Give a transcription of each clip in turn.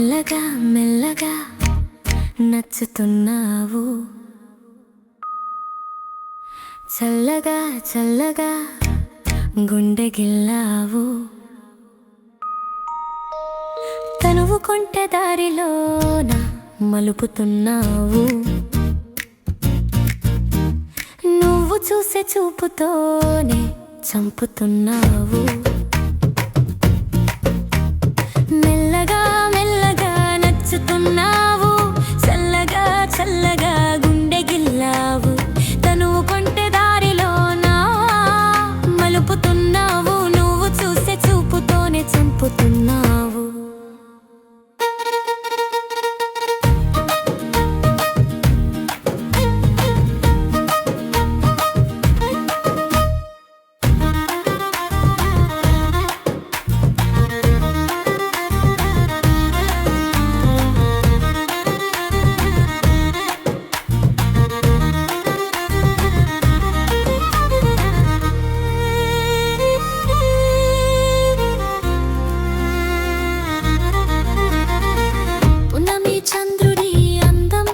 మెల్లగా మెల్లగా నచ్చుతున్నావు, చల్లగా చల్లగా గుండె గిల్లావు. తనువు కొంటె దారిలోన మలుపుతున్నావు, నువ్వు చూసే చూపుతోనే చంపుతున్నావు. మెల్లగా మెల్లగా నచ్చుతున్నావు, చల్లగా చల్లగా గుండె గిల్లావు. తనువు కొంటె దారిలోన మలుపుతున్నావు, నువ్వు చూసే చూపుతోనే చంపుతున్నావు. చంద్రుడి అందం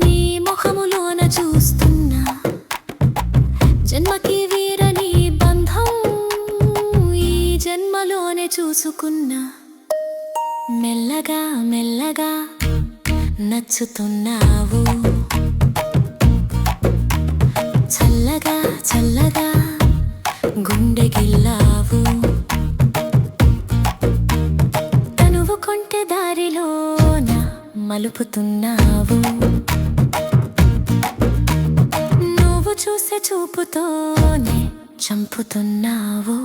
నీ ముఖములోన చూస్తున్నా, జన్మకి వీరని బంధం ఈ జన్మలోనే చూసుకున్నా. మెల్లగా మెల్లగా నచ్చుతున్నావు, చల్లగా చల్లగా గుండె గిల్లావు. తనువు కొంటె దారిలో మలుపుతున్నావు, నువ్వు చూసే చూపుతోనే చంపుతున్నావు.